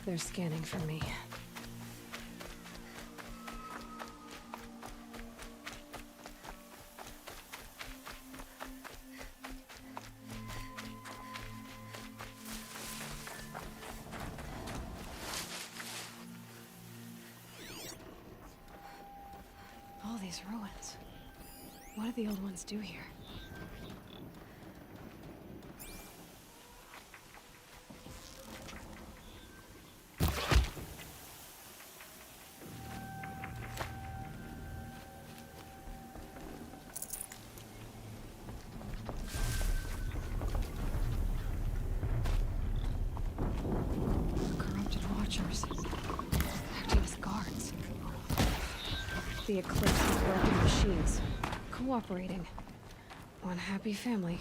They're scanning for me. All these ruins. What did the old ones do here? Corrupted Watchers. Acting as guards. The Eclipse is broken machines. Cooperating. One happy family.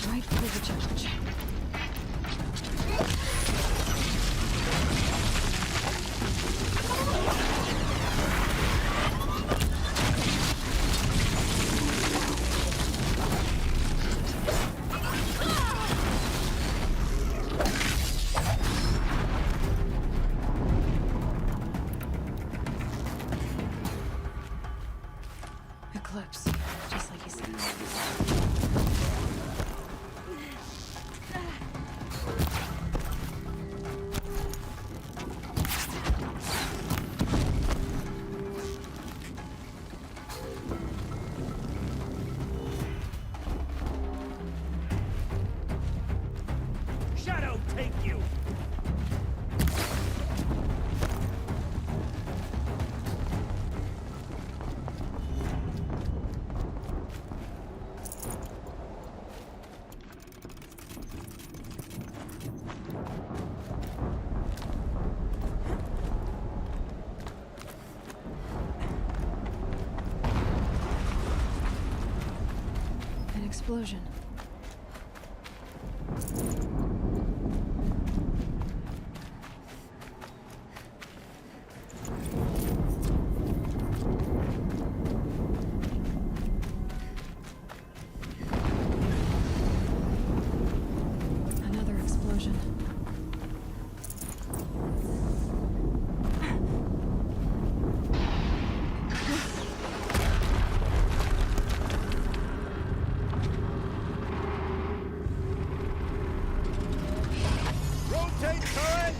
Right for the challenge. Eclipse, just like you said. Shadow take you! An explosion. Another explosion. Rotate turret!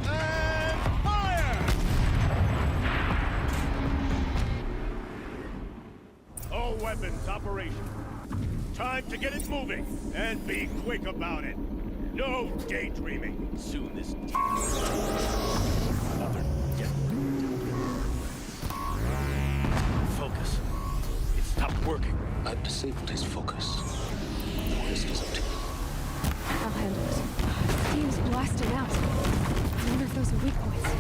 And fire! All weapons operational. Time to get it moving, and be quick about it. No daydreaming. Soon this another death. Focus. It stopped working. I've disabled his focus. The risk is up to you. I'll handle it. Steam's blasting out. I wonder if those are weak points.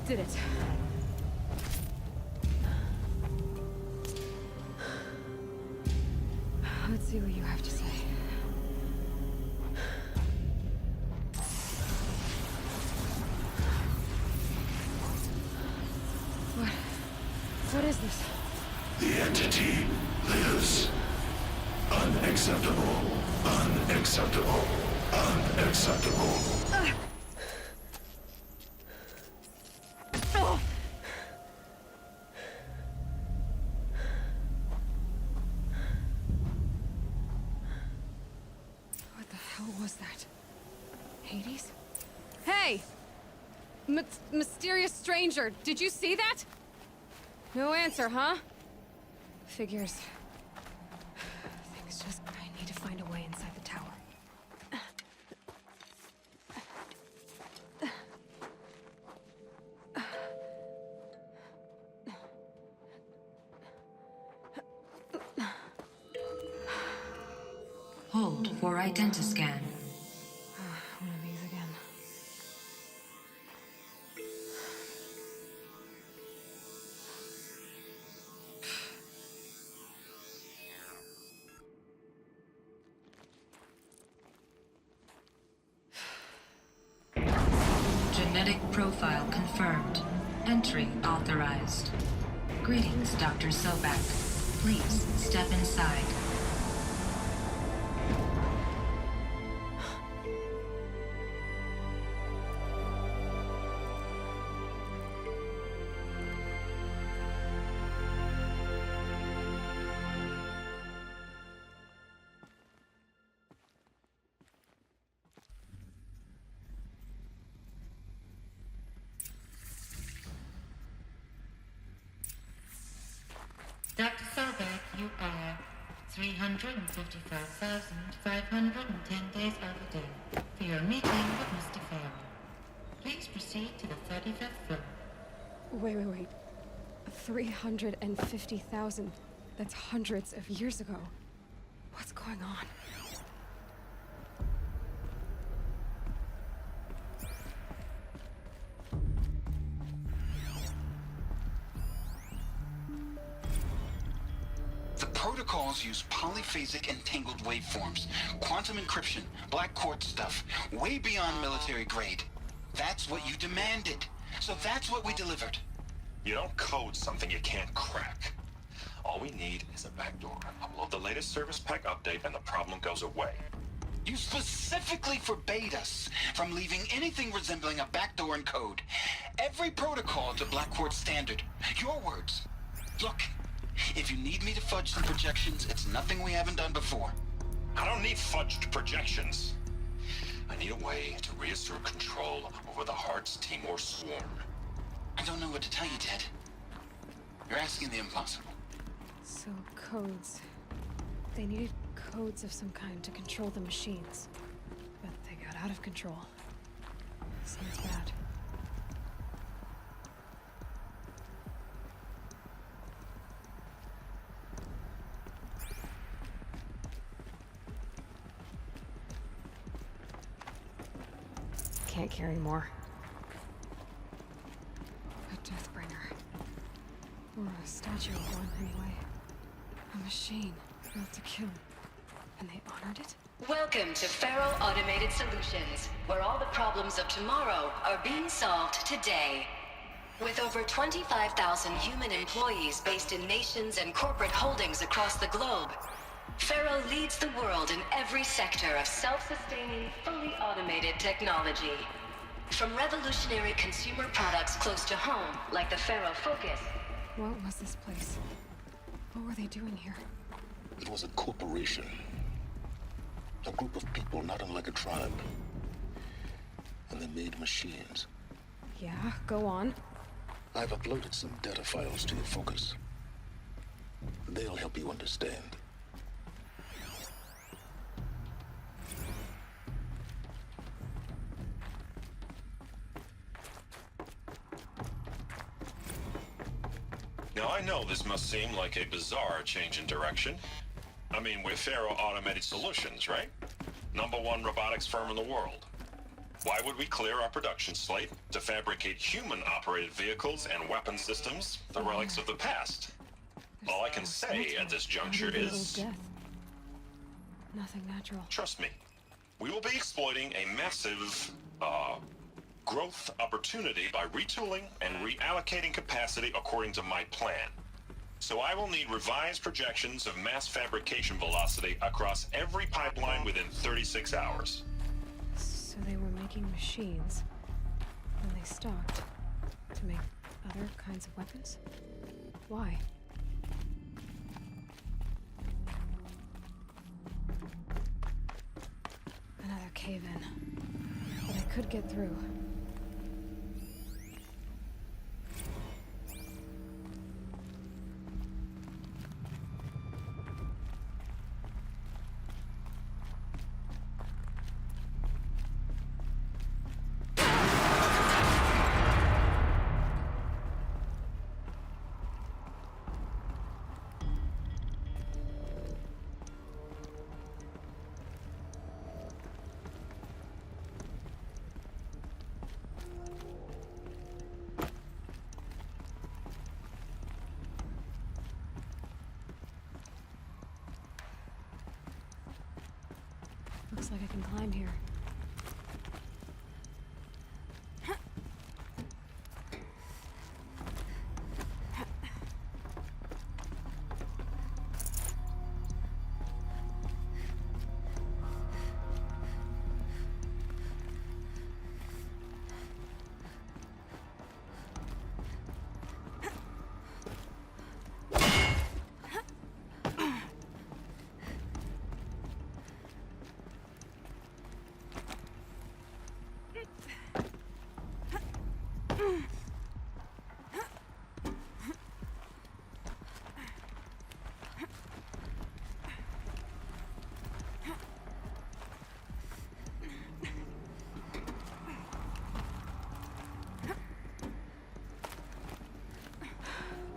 Did it. Let's see what you have to say. What is this? The entity lives. Unacceptable. Unacceptable. Unacceptable. What the hell was that? Hades? Hey! Mysterious stranger, did you see that? No answer, huh? Figures. Things just... I need to find a way inside the tower. Hold for identiscan. One of these again. Genetic profile confirmed. Entry authorized. Greetings, Dr. Sobek. Please step inside. Dr. Sobek, you are 355,510 days overdue for your meeting with Mr. Farrell. Please proceed to the 35th floor. Wait. 350,000. That's hundreds of years ago. What's going on? The protocols use polyphasic entangled waveforms, quantum encryption, black quartz stuff, way beyond military grade. That's what you demanded. So that's what we delivered. You don't code something you can't crack. All we need is a backdoor. Upload the latest service pack update and the problem goes away. You specifically forbade us from leaving anything resembling a backdoor in code. Every protocol to Black Quartz standard. Your words. Look, if you need me to fudge some projections, it's nothing we haven't done before. I don't need fudged projections. I need a way to reassert control over the Heart's Timor swarm. I don't know what to tell you, Ted. You're asking the impossible. So, codes. They needed codes of some kind to control the machines. But they got out of control. Sounds bad. Can't carry more. A Deathbringer. Or a statue of one, anyway. A machine built to kill. And they honored it? Welcome to Faro Automated Solutions, where all the problems of tomorrow are being solved today. With over 25,000 human employees based in nations and corporate holdings across the globe, Faro leads the world in every sector of self-sustaining, fully automated technology. From revolutionary consumer products close to home, like the Faro Focus. What was this place? What were they doing here? It was a corporation. A group of people not unlike a tribe. And they made machines. Yeah, go on. I've uploaded some data files to your Focus. They'll help you understand. Now I know this must seem like a bizarre change in direction. I mean, we're Faro Automated Solutions, right? #1 robotics firm in the world. Why would we clear our production slate to fabricate human-operated vehicles and weapon systems, the relics of the past? All I can say at this juncture is... Death. Nothing natural. Trust me, we will be exploiting a massive, growth opportunity by retooling and reallocating capacity according to my plan. So I will need revised projections of mass fabrication velocity across every pipeline within 36 hours. So they were making machines, and they stopped to make other kinds of weapons? Why? Another cave-in. But I could get through. Looks like I can climb here.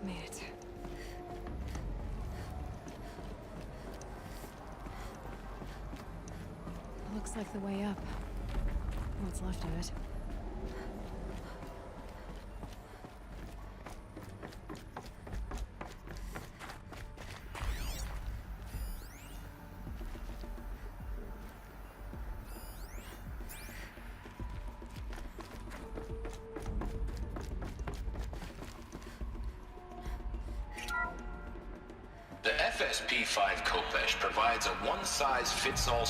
Made it. Looks like the way up. What's left of it. The FSP-5 Khopesh provides a one-size-fits-all...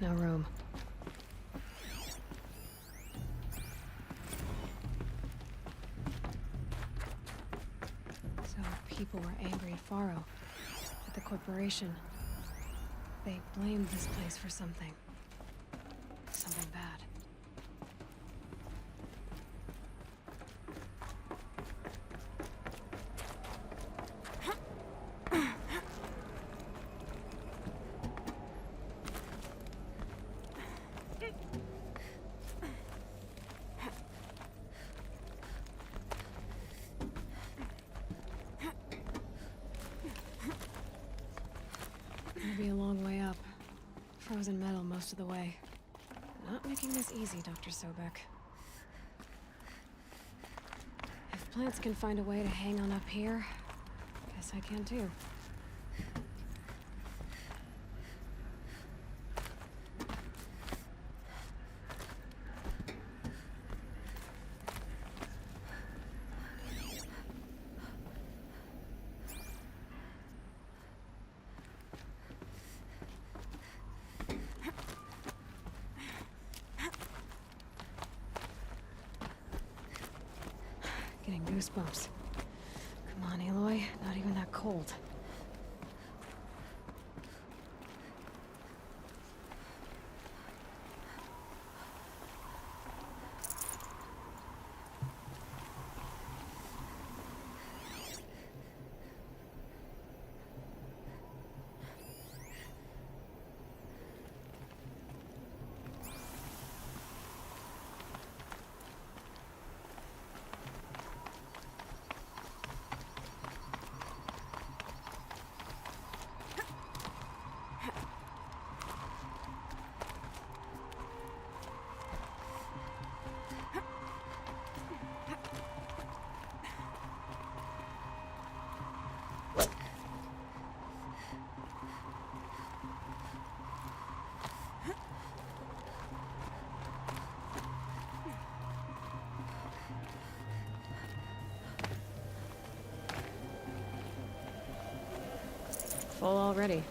No room. So people were angry at Faro, at the corporation. They blamed this place for something. Something bad. It'll be a long way up. Frozen metal most of the way. Not making this easy, Dr. Sobek. If plants can find a way to hang on up here, guess I can too. Getting goosebumps. Come on, Aloy. Not even that cold. full already.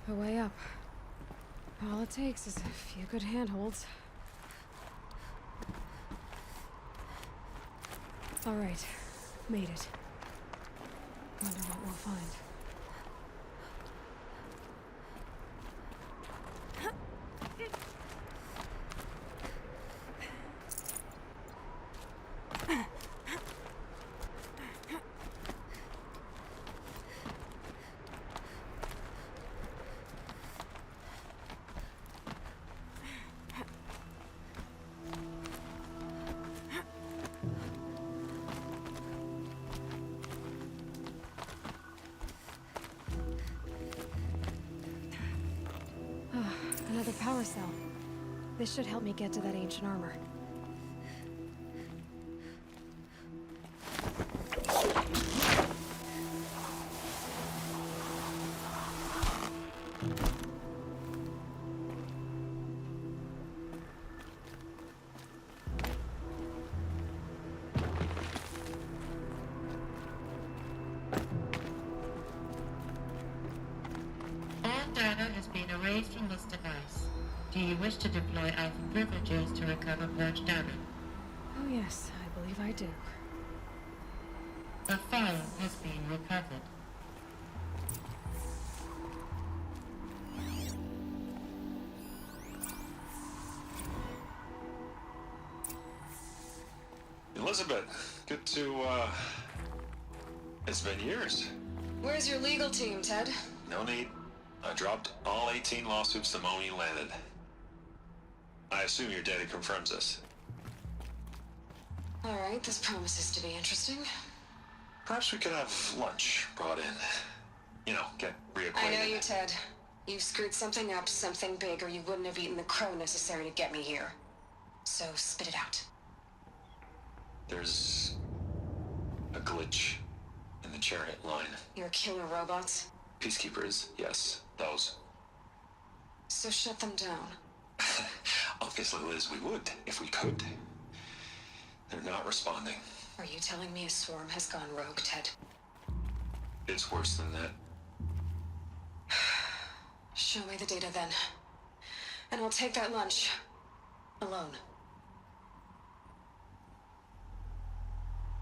A way up. All it takes is a few good handholds. All right, made it. Wonder what we'll find. Another power cell. This should help me get to that ancient armor. All data has been erased from this device. Do you wish to deploy Alpha privileges to recover purged data? Oh yes, I believe I do. The file has been recovered. Elizabeth, good to, it's been years. Where's your legal team, Ted? No need. I dropped all 18 lawsuits the moment you landed. I assume your data confirms this. All right, this promises to be interesting. Perhaps we could have lunch brought in. You know, get reacquainted. I know you, Ted. You screwed something up, something big, or you wouldn't have eaten the crow necessary to get me here. So spit it out. There's a glitch in the chariot line. Your killer robots? Peacekeepers, yes, those. So shut them down. Obviously, Liz, we would, if we could. They're not responding. Are you telling me a swarm has gone rogue, Ted? It's worse than that. Show me the data then. And I'll take that lunch. Alone.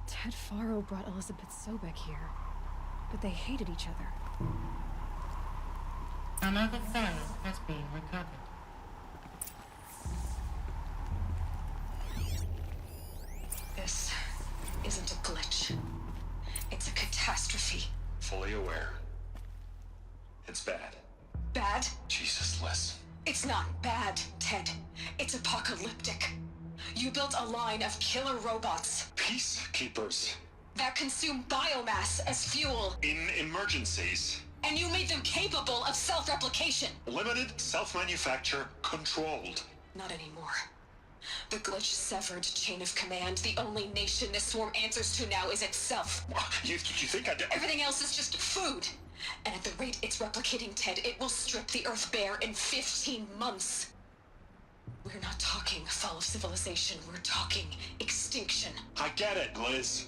Ted Faro brought Elizabeth Sobek here, but they hated each other. Another file has been recovered. This isn't a glitch. It's a catastrophe. Fully aware. bad. Bad? Jesus, Liz. It's not bad, Ted. It's apocalyptic. You built a line of killer robots Peacekeepers. that consume biomass as fuel, In emergencies. and you made them capable of self-replication. Limited, self-manufacture, controlled. Not anymore. The glitch severed chain of command. The only nation this swarm answers to now is itself. You think I did? Everything else is just food. And at the rate it's replicating, Ted, it will strip the Earth bare in 15 months. We're not talking fall of civilization. We're talking extinction. I get it, Liz.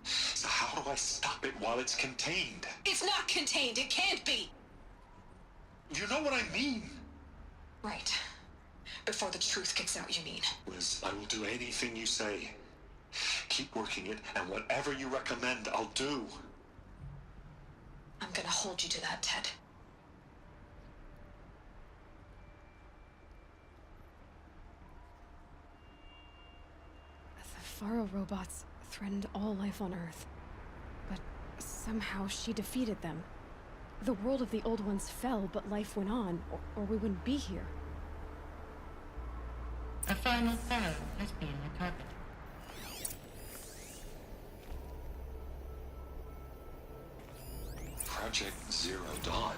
So how do I stop it while it's contained? It's not contained. It can't be. You know what I mean? Right. Before the truth gets out, you mean? Liz, I will do anything you say. Keep working it, and whatever you recommend, I'll do. I'm gonna hold you to that, Ted. The Faro robots threatened all life on Earth. But somehow she defeated them. The world of the old ones fell, but life went on, or we wouldn't be here. A final Pharaoh has been recovered. Project Zero Dawn.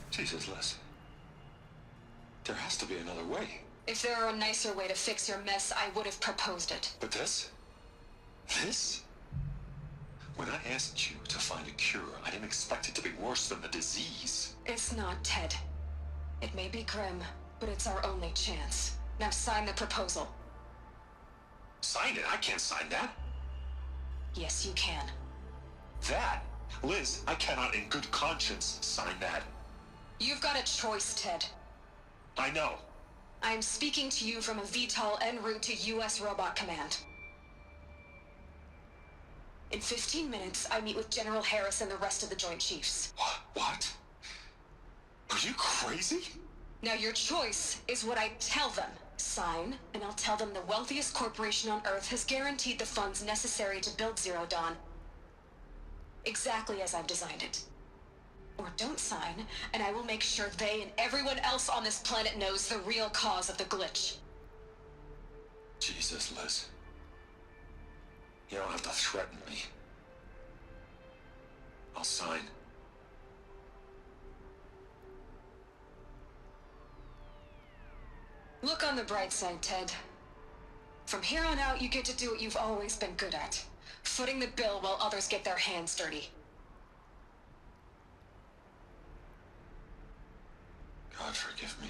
Jesus, Liz. There has to be another way. If there were a nicer way to fix your mess, I would have proposed it. But this? This? When I asked you to find a cure, I didn't expect it to be worse than the disease. It's not, Ted. It may be grim, but it's our only chance. Now sign the proposal. Sign it? I can't sign that. Yes, you can. That? Liz, I cannot in good conscience sign that. You've got a choice, Ted. I know. I am speaking to you from a VTOL en route to U.S. Robot Command. In 15 minutes, I meet with General Harris and the rest of the Joint Chiefs. What? Are you crazy? Now your choice is what I tell them. Sign, and I'll tell them the wealthiest corporation on Earth has guaranteed the funds necessary to build Zero Dawn. Exactly as I've designed it. Or don't sign, and I will make sure they and everyone else on this planet knows the real cause of the glitch. Jesus, Liz. You don't have to threaten me. I'll sign. Look on the bright side, Ted. From here on out, you get to do what you've always been good at. Footing the bill while others get their hands dirty. God forgive me.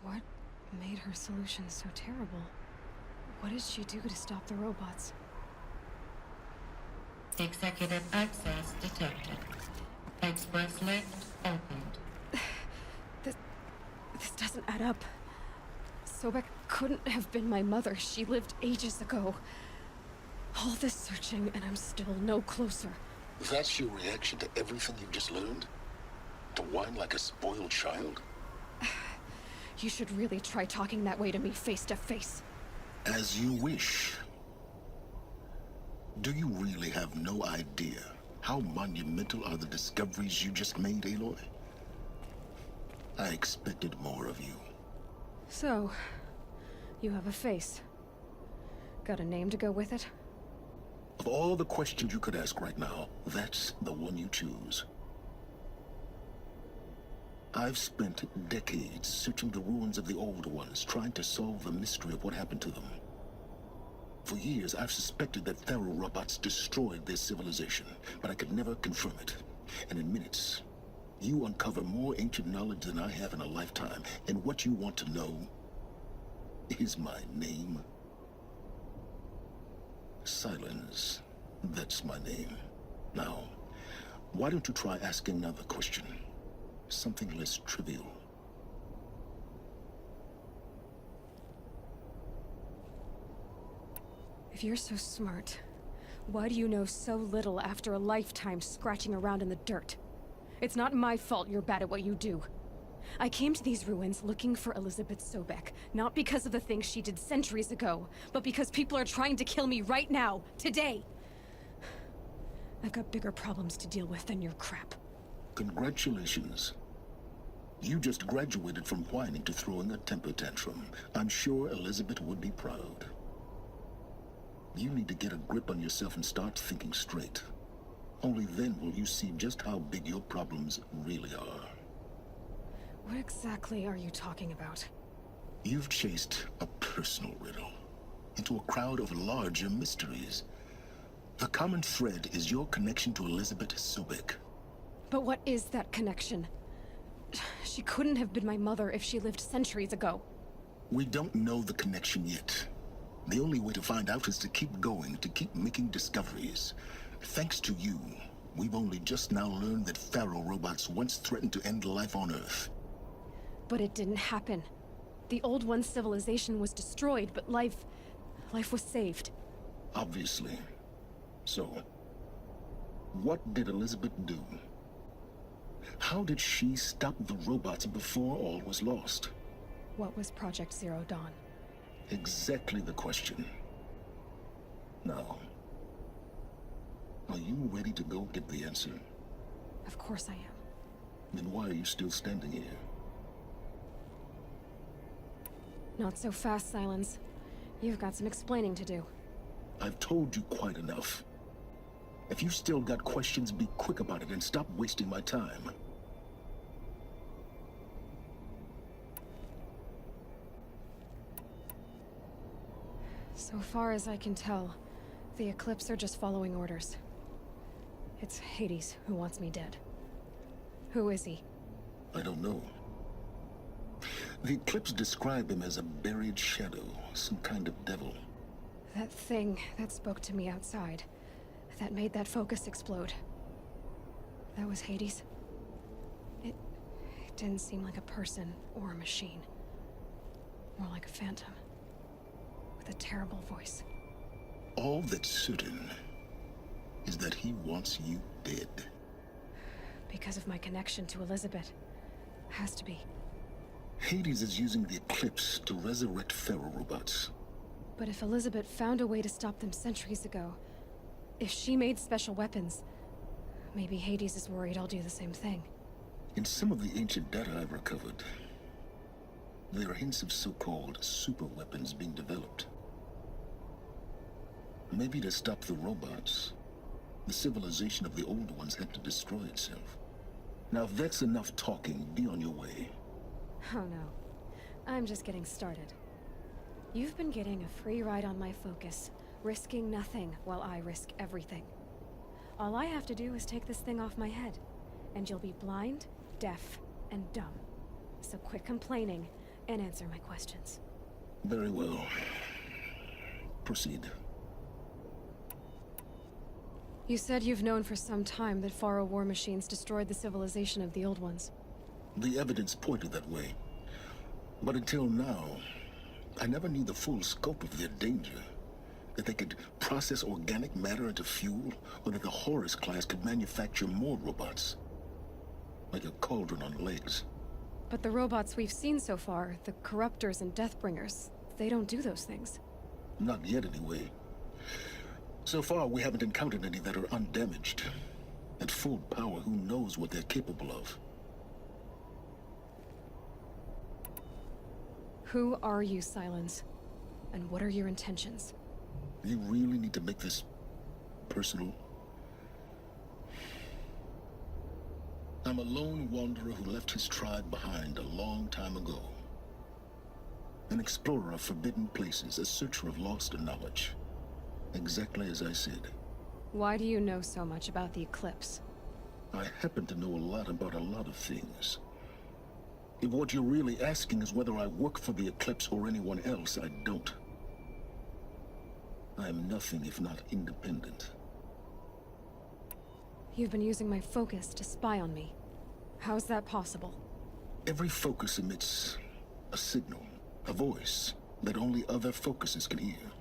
What made her solution so terrible? What did she do to stop the robots? Executive access detected. Express lift opened. This doesn't add up. Sobek couldn't have been my mother. She lived ages ago. All this searching, and I'm still no closer. That's your reaction to everything you've just learned? To whine like a spoiled child? You should really try talking that way to me face to face. As you wish. Do you really have no idea how monumental are the discoveries you just made, Aloy? I expected more of you. So, you have a face. Got a name to go with it? Of all the questions you could ask right now, that's the one you choose. I've spent decades searching the ruins of the old ones, trying to solve the mystery of what happened to them. For years, I've suspected that Faro robots destroyed their civilization, but I could never confirm it. And in minutes, you uncover more ancient knowledge than I have in a lifetime, and what you want to know is my name. Silence. That's my name. Now, why don't you try asking another question? Something less trivial. If you're so smart, why do you know so little after a lifetime scratching around in the dirt? It's not my fault you're bad at what you do. I came to these ruins looking for Elizabeth Sobek, not because of the things she did centuries ago, but because people are trying to kill me right now, today. I've got bigger problems to deal with than your crap. Congratulations. You just graduated from whining to throwing a temper tantrum. I'm sure Elizabeth would be proud. You need to get a grip on yourself and start thinking straight. Only then will you see just how big your problems really are. What exactly are you talking about? You've chased a personal riddle into a crowd of larger mysteries. The common thread is your connection to Elizabeth Sobek. But what is that connection? She couldn't have been my mother if she lived centuries ago. We don't know the connection yet. The only way to find out is to keep going, to keep making discoveries. Thanks to you, we've only just now learned that Pharaoh robots once threatened to end life on Earth. But it didn't happen. The Old One's civilization was destroyed, but life was saved. Obviously. So, what did Elizabeth do? How did she stop the robots before all was lost? What was Project Zero Dawn? Exactly the question. Now, are you ready to go get the answer? Of course I am. Then why are you still standing here? Not so fast, Silence. You've got some explaining to do. I've told you quite enough. If you still got questions, be quick about it and stop wasting my time. So far as I can tell, the Eclipse are just following orders. It's Hades who wants me dead. Who is he? I don't know. The Eclipse describe him as a buried shadow, some kind of devil. That thing that spoke to me outside, that made that focus explode. That was Hades. It didn't seem like a person or a machine. More like a phantom. With a terrible voice. All that's certain is that he wants you dead. Because of my connection to Elizabeth. Has to be. Hades is using the Eclipse to resurrect Pharaoh robots. But if Elizabeth found a way to stop them centuries ago, if she made special weapons, maybe Hades is worried I'll do the same thing. In some of the ancient data I've recovered, there are hints of so-called super weapons being developed. Maybe to stop the robots, the civilization of the old ones had to destroy itself. Now, if that's enough talking, be on your way. Oh no. I'm just getting started. You've been getting a free ride on my focus, risking nothing while I risk everything. All I have to do is take this thing off my head, and you'll be blind, deaf, and dumb. So quit complaining and answer my questions. Very well. Proceed. You said you've known for some time that Pharaoh war machines destroyed the civilization of the old ones. The evidence pointed that way. But until now, I never knew the full scope of their danger. That they could process organic matter into fuel, or that the Horus class could manufacture more robots. Like a cauldron on legs. But the robots we've seen so far, the Corruptors and Deathbringers, they don't do those things. Not yet, anyway. So far, we haven't encountered any that are undamaged. At full power, who knows what they're capable of? Who are you, Silence? And what are your intentions? You really need to make this personal? I'm a lone wanderer who left his tribe behind a long time ago. An explorer of forbidden places, a searcher of lost knowledge. Exactly as I said. Why do you know so much about the Eclipse? I happen to know a lot about a lot of things. If what you're really asking is whether I work for the Eclipse or anyone else, I don't. I am nothing if not independent. You've been using my focus to spy on me. How's that possible? Every focus emits a signal, a voice, that only other focuses can hear.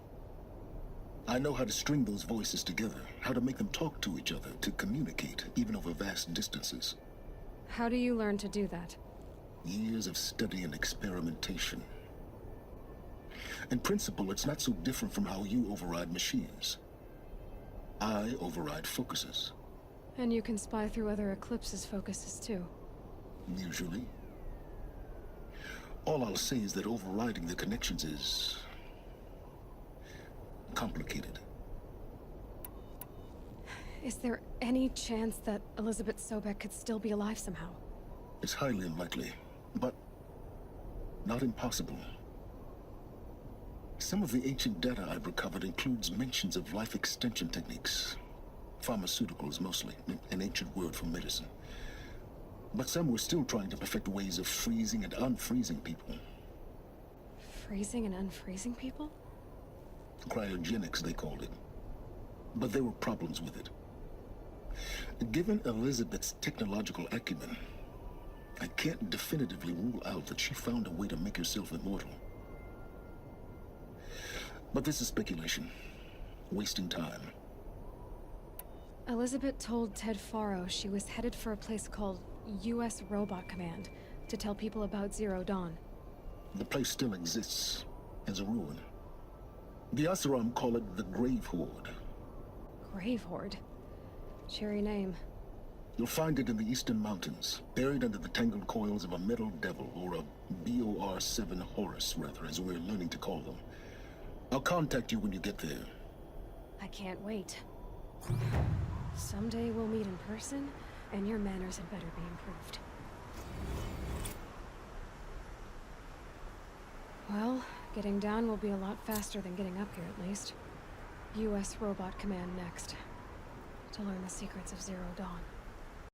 I know how to string those voices together, how to make them talk to each other, to communicate, even over vast distances. How do you learn to do that? Years of study and experimentation. In principle, it's not so different from how you override machines. I override focuses. And you can spy through other Eclipse's focuses too. Usually. All I'll say is that overriding the connections is complicated. Is there any chance that Elizabeth Sobek could still be alive somehow? It's highly unlikely, but not impossible. Some of the ancient data I've recovered includes mentions of life extension techniques. Pharmaceuticals, mostly, an ancient word for medicine. But some were still trying to perfect ways of freezing and unfreezing people. Freezing and unfreezing people? Cryogenics, they called it. But there were problems with it. Given Elizabeth's technological acumen, I can't definitively rule out that she found a way to make herself immortal. But this is speculation. Wasting time. Elizabeth told Ted Faro she was headed for a place called U.S. Robot Command to tell people about Zero Dawn. The place still exists as a ruin. The Asaram call it the Grave Horde. Grave Horde? Cheery name. You'll find it in the Eastern Mountains, buried under the tangled coils of a metal devil, or a BOR-7 Horus, rather, as we're learning to call them. I'll contact you when you get there. I can't wait. Someday we'll meet in person, and your manners had better be improved. Well, getting down will be a lot faster than getting up here, at least. U.S. Robot Command next. To learn the secrets of Zero Dawn.